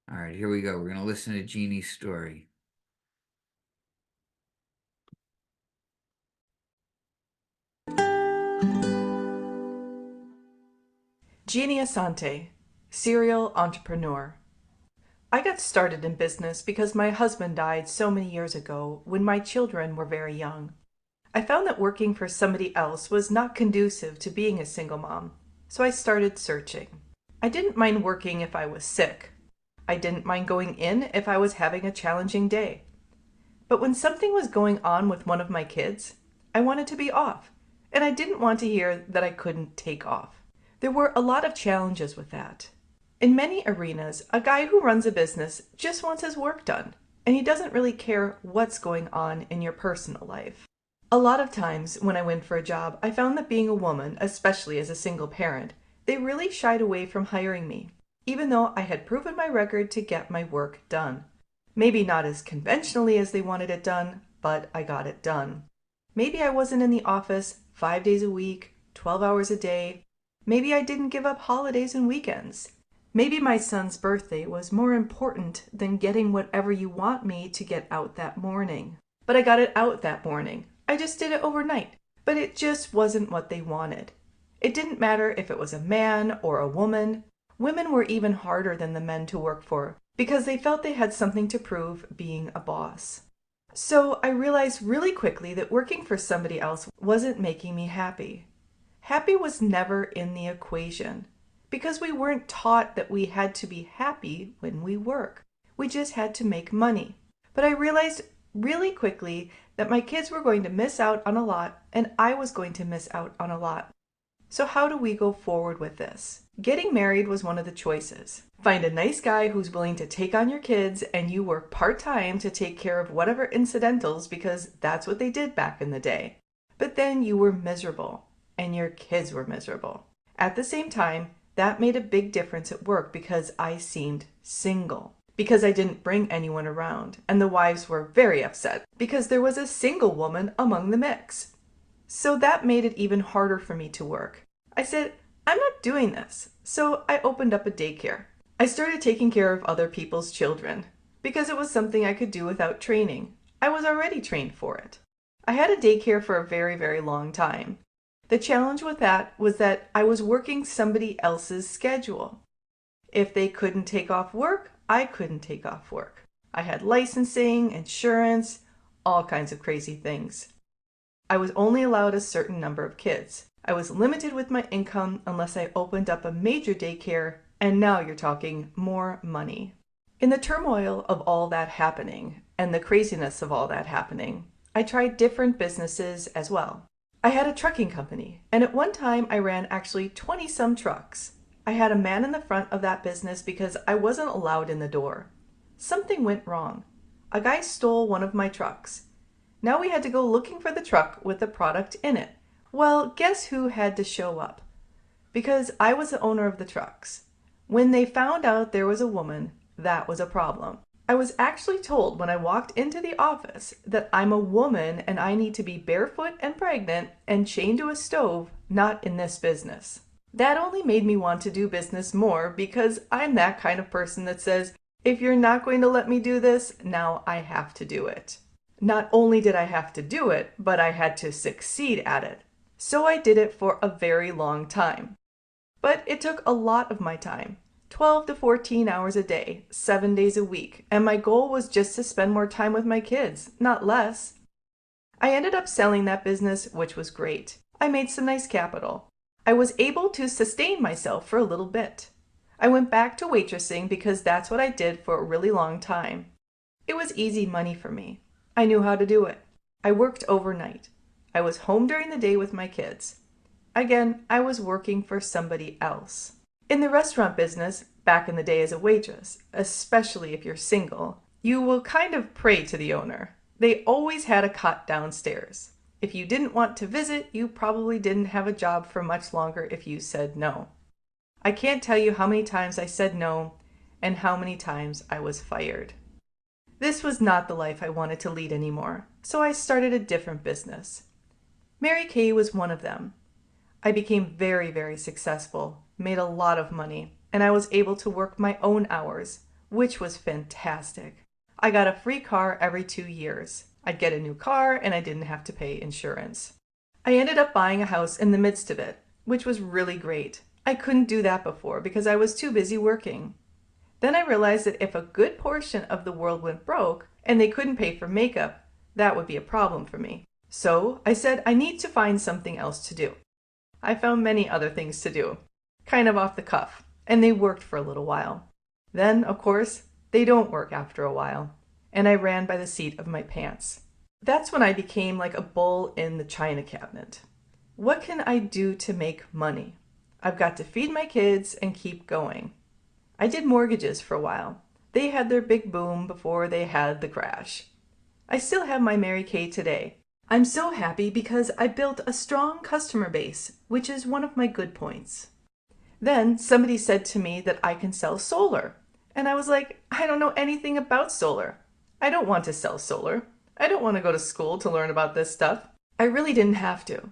All right, here we go. We're going to listen to Jeannie's story. Jeannie Assante, serial entrepreneur. I got started in business because my husband died so many years ago when my children were very young. I found that working for somebody else was not conducive to being a single mom, so I started searching. I didn't mind working if I was sick. I didn't mind going in if I was having a challenging day. But when something was going on with one of my kids, I wanted to be off, and I didn't want to hear that I couldn't take off. There were a lot of challenges with that. In many arenas, a guy who runs a business just wants his work done, and he doesn't really care what's going on in your personal life. A lot of times when I went for a job, I found that being a woman, especially as a single parent, they really shied away from hiring me, even though I had proven my record to get my work done. Maybe not as conventionally as they wanted it done, but I got it done. Maybe I wasn't in the office 5 days a week, 12 hours a day. Maybe I didn't give up holidays and weekends. Maybe my son's birthday was more important than getting whatever you want me to get out that morning. But I got it out that morning. I just did it overnight. But it just wasn't what they wanted. It didn't matter if it was a man or a woman. Women were even harder than the men to work for because they felt they had something to prove being a boss. So I realized really quickly that working for somebody else wasn't making me happy. Happy was never in the equation because we weren't taught that we had to be happy when we work. We just had to make money. But I realized really quickly that my kids were going to miss out on a lot and I was going to miss out on a lot. So how do we go forward with this? Getting married was one of the choices. Find a nice guy who's willing to take on your kids and you work part-time to take care of whatever incidentals because that's what they did back in the day. But then you were miserable and your kids were miserable. At the same time, that made a big difference at work because I seemed single. Because I didn't bring anyone around and the wives were very upset because there was a single woman among the mix. So that made it even harder for me to work. I said, I'm not doing this. So I opened up a daycare. I started taking care of other people's children because it was something I could do without training. I was already trained for it. I had a daycare for a very, very long time. The challenge with that was that I was working somebody else's schedule. If they couldn't take off work, I couldn't take off work. I had licensing, insurance, all kinds of crazy things. I was only allowed a certain number of kids. I was limited with my income unless I opened up a major daycare, and now you're talking more money. In the turmoil of all that happening and the craziness of all that happening, I tried different businesses as well. I had a trucking company, and at one time I ran actually 20-some trucks. I had a man in the front of that business because I wasn't allowed in the door. Something went wrong. A guy stole one of my trucks. Now we had to go looking for the truck with the product in it. Well, guess who had to show up? Because I was the owner of the trucks. When they found out there was a woman, that was a problem. I was actually told when I walked into the office that I'm a woman and I need to be barefoot and pregnant and chained to a stove, not in this business. That only made me want to do business more because I'm that kind of person that says, if you're not going to let me do this, now I have to do it. Not only did I have to do it, but I had to succeed at it. So I did it for a very long time. But it took a lot of my time, 12 to 14 hours a day, 7 days a week, and my goal was just to spend more time with my kids, not less. I ended up selling that business, which was great. I made some nice capital. I was able to sustain myself for a little bit. I went back to waitressing because that's what I did for a really long time. It was easy money for me. I knew how to do it. I worked overnight. I was home during the day with my kids. Again, I was working for somebody else. In the restaurant business, back in the day as a waitress, especially if you're single, you will kind of pray to the owner. They always had a cot downstairs. If you didn't want to visit, you probably didn't have a job for much longer if you said no. I can't tell you how many times I said no and how many times I was fired. This was not the life I wanted to lead anymore, so I started a different business. Mary Kay was one of them. I became very, very successful, made a lot of money, and I was able to work my own hours, which was fantastic. I got a free car every 2 years. I'd get a new car and I didn't have to pay insurance. I ended up buying a house in the midst of it, which was really great. I couldn't do that before because I was too busy working. Then I realized that if a good portion of the world went broke and they couldn't pay for makeup, that would be a problem for me. So I said I need to find something else to do. I found many other things to do, kind of off the cuff, and they worked for a little while. Then, of course, they don't work after a while, and I ran by the seat of my pants. That's when I became like a bull in the china cabinet. What can I do to make money? I've got to feed my kids and keep going. I did mortgages for a while. They had their big boom before they had the crash. I still have my Mary Kay today. I'm so happy because I built a strong customer base, which is one of my good points. Then somebody said to me that I can sell solar. And I was like, I don't know anything about solar. I don't want to sell solar. I don't want to go to school to learn about this stuff. I really didn't have to.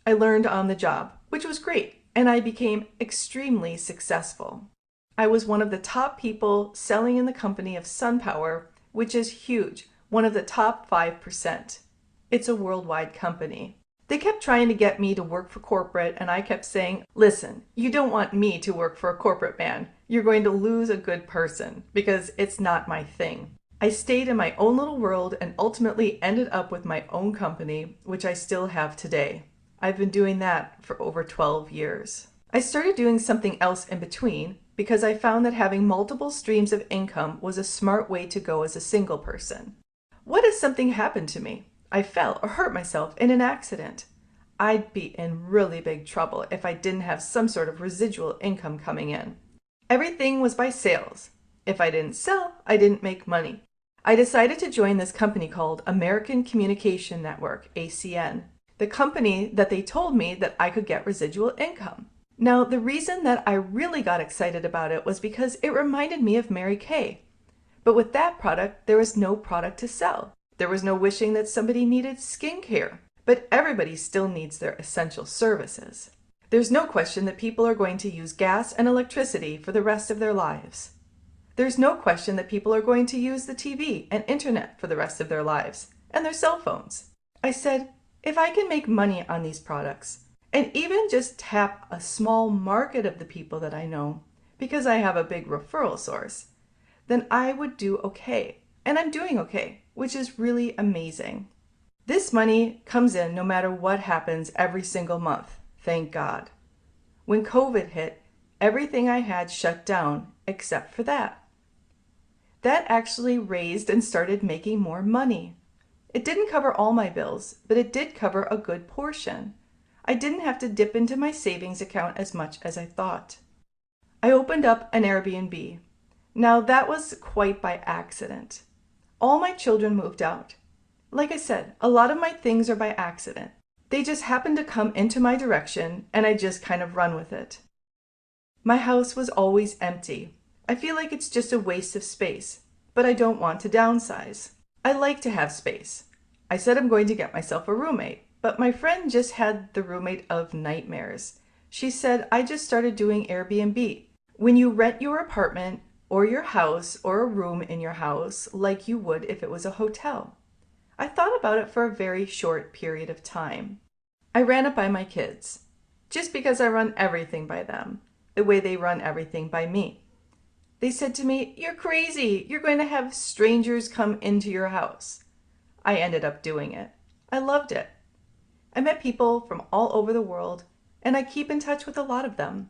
I learned on the job, which was great, and I became extremely successful. I was one of the top people selling in the company of SunPower, which is huge, one of the top 5%. It's a worldwide company. They kept trying to get me to work for corporate, and I kept saying, listen, you don't want me to work for a corporate man. You're going to lose a good person because it's not my thing. I stayed in my own little world and ultimately ended up with my own company, which I still have today. I've been doing that for over 12 years. I started doing something else in between because I found that having multiple streams of income was a smart way to go as a single person. What if something happened to me? I fell or hurt myself in an accident. I'd be in really big trouble if I didn't have some sort of residual income coming in. Everything was by sales. If I didn't sell, I didn't make money. I decided to join this company called American Communication Network, ACN, the company that they told me that I could get residual income. Now, the reason that I really got excited about it was because it reminded me of Mary Kay. But with that product, there was no product to sell. There was no wishing that somebody needed skincare, but everybody still needs their essential services. There's no question that people are going to use gas and electricity for the rest of their lives. There's no question that people are going to use the TV and internet for the rest of their lives, and their cell phones. I said, if I can make money on these products, and even just tap a small market of the people that I know, because I have a big referral source, then I would do okay. And I'm doing okay, which is really amazing. This money comes in no matter what happens every single month, thank God. When COVID hit, everything I had shut down except for that. That actually raised and started making more money. It didn't cover all my bills, but it did cover a good portion. I didn't have to dip into my savings account as much as I thought. I opened up an Airbnb. Now that was quite by accident. All my children moved out. Like I said, a lot of my things are by accident. They just happened to come into my direction and I just kind of run with it. My house was always empty. I feel like it's just a waste of space, but I don't want to downsize. I like to have space. I said I'm going to get myself a roommate, but my friend just had the roommate of nightmares. She said, I just started doing Airbnb. When you rent your apartment or your house or a room in your house like you would if it was a hotel. I thought about it for a very short period of time. I ran it by my kids, just because I run everything by them, the way they run everything by me. They said to me, you're crazy. You're going to have strangers come into your house. I ended up doing it. I loved it. I met people from all over the world, and I keep in touch with a lot of them.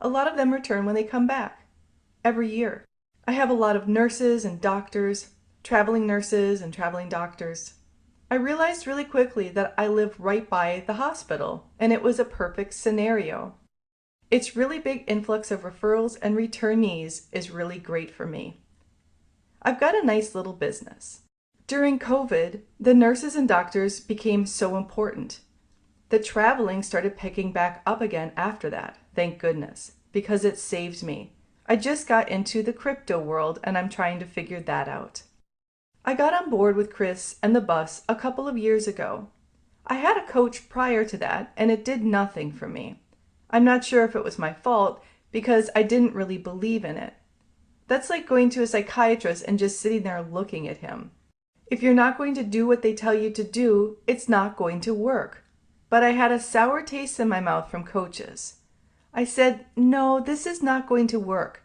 A lot of them return when they come back, every year. I have a lot of nurses and doctors, traveling nurses and traveling doctors. I realized really quickly that I live right by the hospital, and it was a perfect scenario. Its really big influx of referrals and returnees is really great for me. I've got a nice little business. During COVID, the nurses and doctors became so important. The traveling started picking back up again after that, thank goodness, because it saved me. I just got into the crypto world and I'm trying to figure that out. I got on board with Chris and the bus a couple of years ago. I had a coach prior to that and it did nothing for me. I'm not sure if it was my fault because I didn't really believe in it. That's like going to a psychiatrist and just sitting there looking at him. If you're not going to do what they tell you to do, it's not going to work. But I had a sour taste in my mouth from coaches. I said, no, this is not going to work.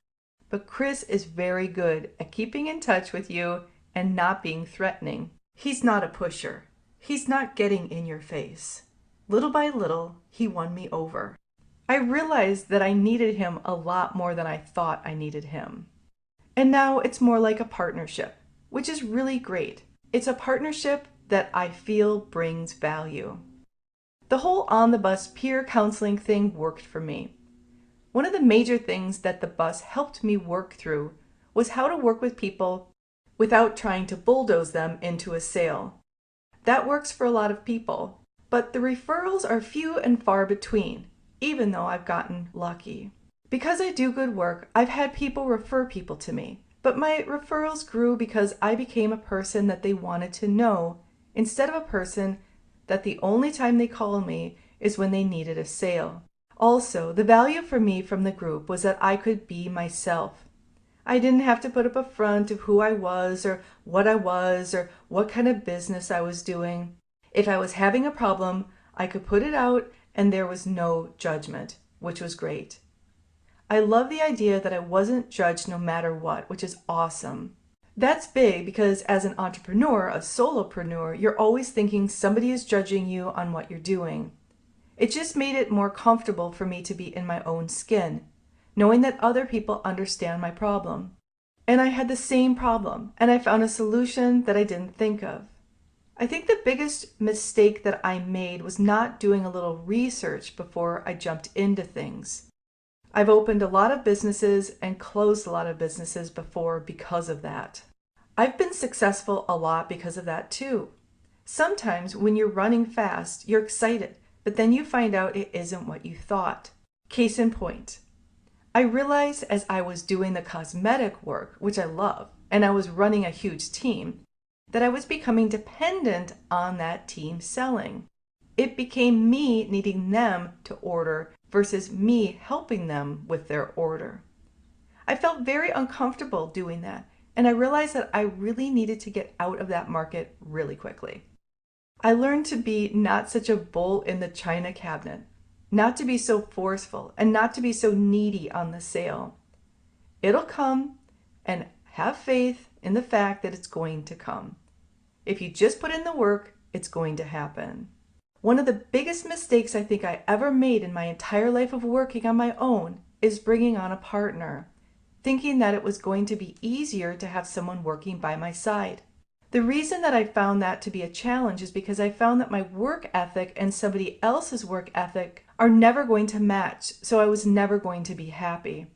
But Chris is very good at keeping in touch with you and not being threatening. He's not a pusher. He's not getting in your face. Little by little, he won me over. I realized that I needed him a lot more than I thought I needed him. And now it's more like a partnership, which is really great. It's a partnership that I feel brings value. The whole on the bus peer counseling thing worked for me. One of the major things that the bus helped me work through was how to work with people without trying to bulldoze them into a sale. That works for a lot of people, but the referrals are few and far between, even though I've gotten lucky. Because I do good work, I've had people refer people to me, but my referrals grew because I became a person that they wanted to know instead of a person that the only time they call me is when they needed a sale. Also, the value for me from the group was that I could be myself. I didn't have to put up a front of who I was or what kind of business I was doing. If I was having a problem, I could put it out and there was no judgment, which was great. I love the idea that I wasn't judged no matter what, which is awesome. That's big because as an entrepreneur, a solopreneur, you're always thinking somebody is judging you on what you're doing. It just made it more comfortable for me to be in my own skin, knowing that other people understand my problem. And I had the same problem, and I found a solution that I didn't think of. I think the biggest mistake that I made was not doing a little research before I jumped into things. I've opened a lot of businesses and closed a lot of businesses before because of that. I've been successful a lot because of that too. Sometimes when you're running fast, you're excited, but then you find out it isn't what you thought. Case in point, I realized as I was doing the cosmetic work, which I love, and I was running a huge team, that I was becoming dependent on that team selling. It became me needing them to order versus me helping them with their order. I felt very uncomfortable doing that, and I realized that I really needed to get out of that market really quickly. I learned to be not such a bull in the china cabinet, not to be so forceful, and not to be so needy on the sale. It'll come, and have faith in the fact that it's going to come. If you just put in the work, it's going to happen. One of the biggest mistakes I think I ever made in my entire life of working on my own is bringing on a partner, thinking that it was going to be easier to have someone working by my side. The reason that I found that to be a challenge is because I found that my work ethic and somebody else's work ethic are never going to match, so I was never going to be happy.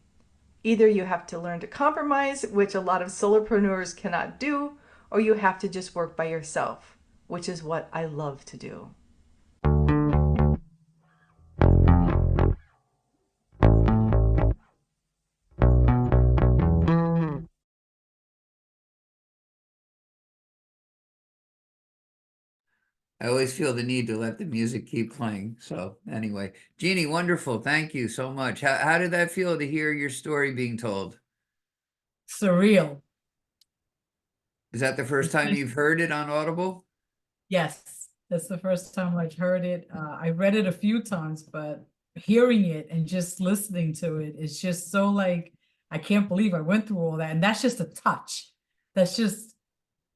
Either you have to learn to compromise, which a lot of solopreneurs cannot do, or you have to just work by yourself, which is what I love to do. I always feel the need to let the music keep playing. So anyway, Jeannie, wonderful. Thank you so much. How did that feel to hear your story being told? Surreal. Is that the first It's time just, you've heard it on Audible? yes, that's the first time I've heard it. I read it a few times, but hearing it and just listening to it is just so like, I can't believe I went through all that. And that's just a touch. That's just,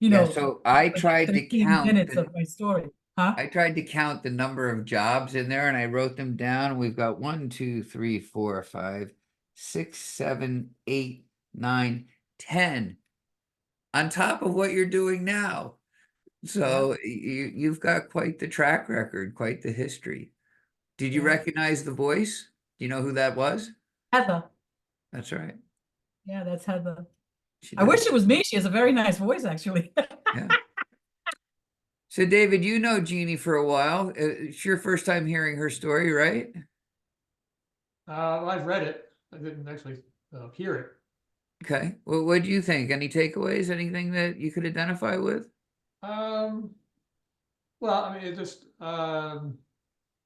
you Yeah, know, so I like tried to 13 count minutes of my story. Huh? I tried to count the number of jobs in there and I wrote them down. We've got 1, 2, 3, 4, 5, 6, 7, 8, 9, 10 on top of what you're doing now. Yeah, So you've got quite the track record, quite the history. Did you yeah. recognize the voice? Do you know who that was? Heather. That's right. Yeah, that's Heather. She I does. wish it was me. She has a very nice voice, actually. Yeah. So David, you know Jeannie for a while. It's your first time hearing her story, right? Well, I've read it. I didn't actually hear it. Okay. Well, what do you think? Any takeaways? Anything that you could identify with? Um, well, I mean, it just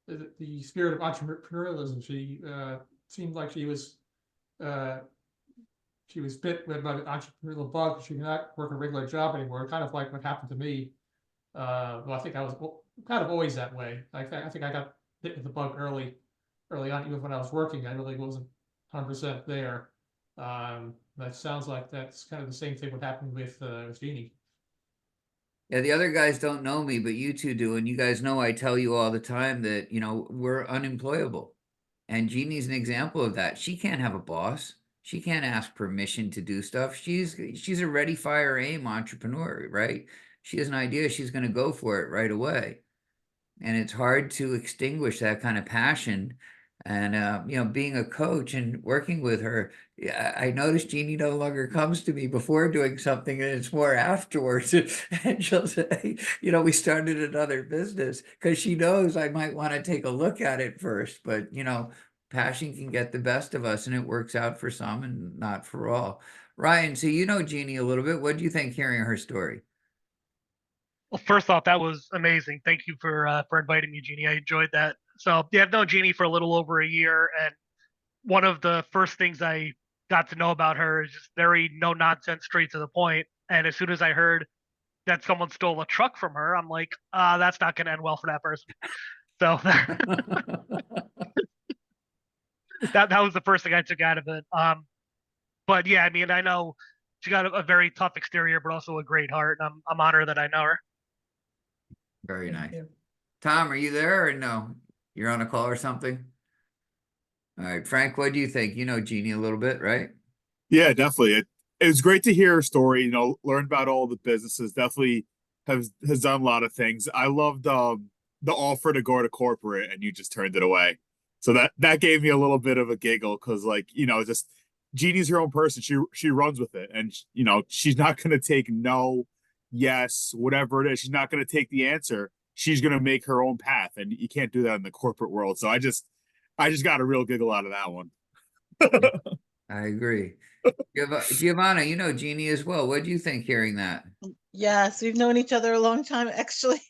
the spirit of entrepreneurialism. She seemed like she was uh, she was bit with an entrepreneurial bug. She cannot work a regular job anymore. Kind of like what happened to me. Well, I think I was kind of always that way. I think I got bit with the bug early on, even when I was working. I really wasn't 100% there. That sounds like that's kind of the same thing what happened with Jeannie. Yeah, the other guys don't know me, but you two do. And you guys know I tell you all the time that, we're unemployable. And Jeannie's an example of that. She can't have a boss. She can't ask permission to do stuff. She's a ready, fire, aim entrepreneur, right? She has an idea, she's going to go for it right away. And it's hard to extinguish that kind of passion. And being a coach and working with her, yeah, I noticed Jeannie no longer comes to me before doing something, and it's more afterwards. And she'll say, we started another business, because she knows I might want to take a look at it first. But passion can get the best of us, and it works out for some and not for all. Ryan, so you know Jeannie a little bit. What do you think hearing her story? Well, first off, that was amazing. Thank you for inviting me, Jeannie. I enjoyed that. So yeah, I've known Jeannie for a little over a year, and one of the first things I got to know about her is just very no nonsense, straight to the point. And as soon as I heard that someone stole a truck from her, I'm like, that's not going to end well for that person. So that was the first thing I took out of it. But yeah, I mean, I know she got a very tough exterior, but also a great heart, and I'm honored that I know her. Very Thank nice. you. Tom, are you there or no? You're on a call or something? All right, Frank, what do you think? You know Jeannie a little bit, right? Yeah, definitely. It was great to hear her story, learn about all the businesses. Definitely has done a lot of things. I loved the offer to go to corporate, and you just turned it away. So that gave me a little bit of a giggle, because just Jeannie's her own person. She runs with it, and she's not going to take no, yes, whatever it is. She's not going to take the answer. She's going to make her own path, and you can't do that in the corporate world. So I just got a real giggle out of that one. I agree. Giovanna, you know Jeannie as well. What do you think hearing that? Yes, we've known each other a long time. Actually,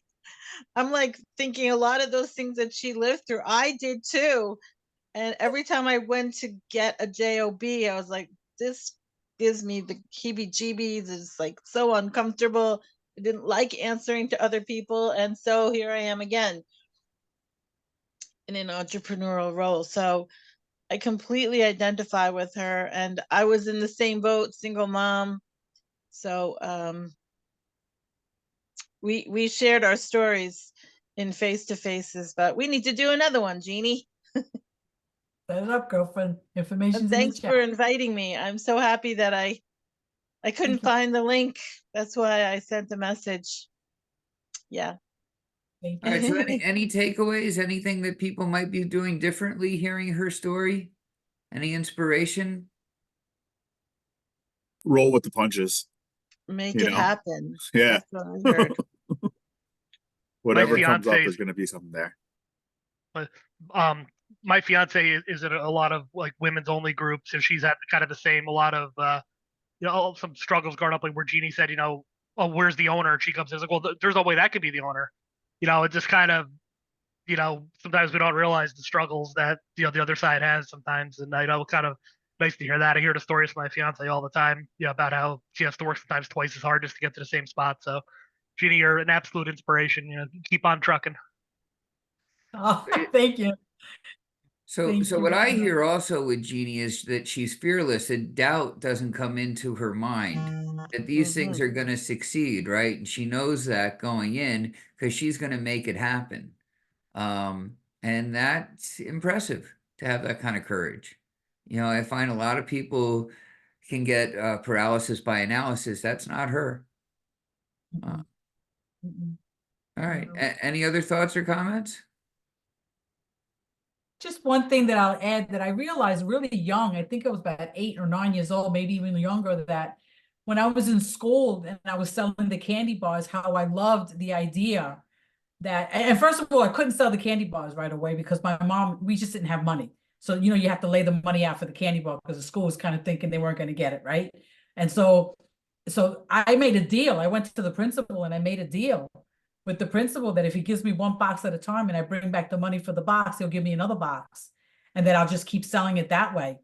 I'm like thinking a lot of those things that she lived through, I did too. And every time I went to get a job, I was like, this gives me the heebie-jeebies. It's like so uncomfortable. I didn't like answering to other people. And so here I am again in an entrepreneurial role. So I completely identify with her, and I was in the same boat, single mom. So we shared our stories in face-to-faces, but we need to do another one, Jeannie. Set it up, girlfriend. Information's in the Thanks chat. for inviting me. I'm so happy that I couldn't find the link. That's why I sent a message. Yeah. Thank All right, you. so any takeaways, anything that people might be doing differently hearing her story? Any inspiration? Roll with the punches. Make You it know? happen. Yeah. That's what I heard. Whatever comes up, fiance- there's going to be something there. My fiance is in a lot of like women's only groups, and she's had kind of the same, a lot of some struggles growing up, like where Jeannie said, oh, where's the owner? And she comes in, it's like, well, there's no way that could be the owner. It just kind of, sometimes we don't realize the struggles that the other side has sometimes, and kind of nice to hear that. I hear the stories from my fiance all the time, about how she has to work sometimes twice as hard just to get to the same spot. So, Jeannie, you're an absolute inspiration. Keep on trucking. Oh, thank you. So Thank you what I very much. hear also with Jeannie is that she's fearless, and doubt doesn't come into her mind that these things are going to succeed, right? And she knows that going in, because she's going to make it happen. And that's impressive to have that kind of courage. I find a lot of people can get paralysis by analysis. That's not her. Mm-mm. Mm-mm. All right. No. Any other thoughts or comments? Just one thing that I'll add that I realized really young, I think I was about 8 or 9 years old, maybe even younger, that when I was in school and I was selling the candy bars, how I loved the idea that, and first of all, I couldn't sell the candy bars right away because my mom, we just didn't have money. So, you have to lay the money out for the candy bar because the school was kind of thinking they weren't going to get it, right? And so I made a deal. I went to the principal and I made a deal with the principal that if he gives me one box at a time and I bring back the money for the box, he'll give me another box. And then I'll just keep selling it that way.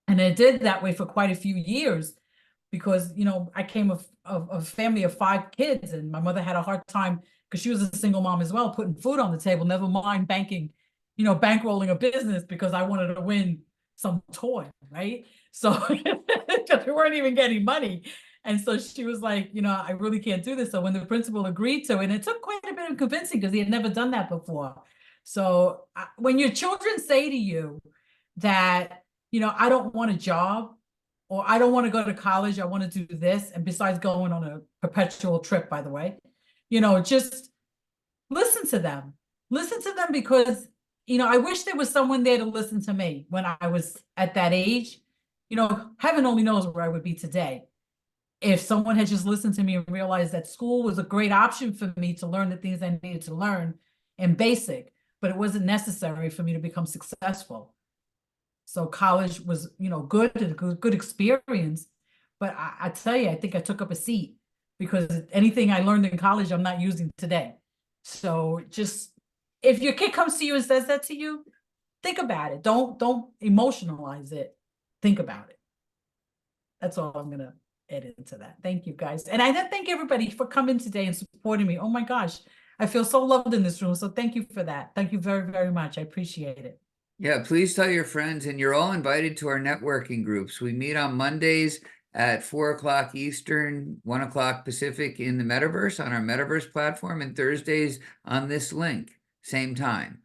And I did that way for quite a few years because, I came of a family of 5 kids, and my mother had a hard time because she was a single mom as well, putting food on the table, never mind banking, bankrolling a business because I wanted to win some toy, right? So because we weren't even getting money. And so she was like, I really can't do this. So when the principal agreed to it, and it took quite a bit of convincing because he had never done that before. So when your children say to you that, I don't want a job, or I don't want to go to college, I want to do this, and besides going on a perpetual trip, by the way, just listen to them. Listen to them because, I wish there was someone there to listen to me when I was at that age. Heaven only knows where I would be today if someone had just listened to me and realized that school was a great option for me to learn the things I needed to learn in basic, but it wasn't necessary for me to become successful. So college was, good and good experience. But I tell you, I think I took up a seat because anything I learned in college, I'm not using today. So just, if your kid comes to you and says that to you, think about it. Don't emotionalize it. Think about it. That's all I'm gonna add into that. Thank you, guys. And I thank everybody for coming today and supporting me. Oh my gosh, I feel so loved in this room. So thank you for that. Thank you very, very much. I appreciate it. Yeah, please tell your friends, and you're all invited to our networking groups. We meet on Mondays at 4 o'clock Eastern, 1 o'clock Pacific in the Metaverse, on our Metaverse platform, and Thursdays on this link, same time.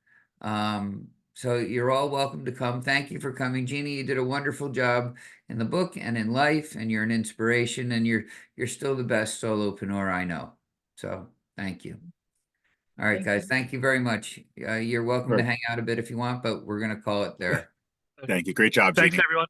So you're all welcome to come. Thank you for coming. Jeannie, you did a wonderful job in the book and in life, and you're an inspiration, and you're still the best solopreneur I know. So thank you. All right, Thank guys, you. thank you very much. You're welcome to Right. hang out a bit if you want, but we're going to call it there. Thank you. Great job, Thanks, Jeannie. everyone.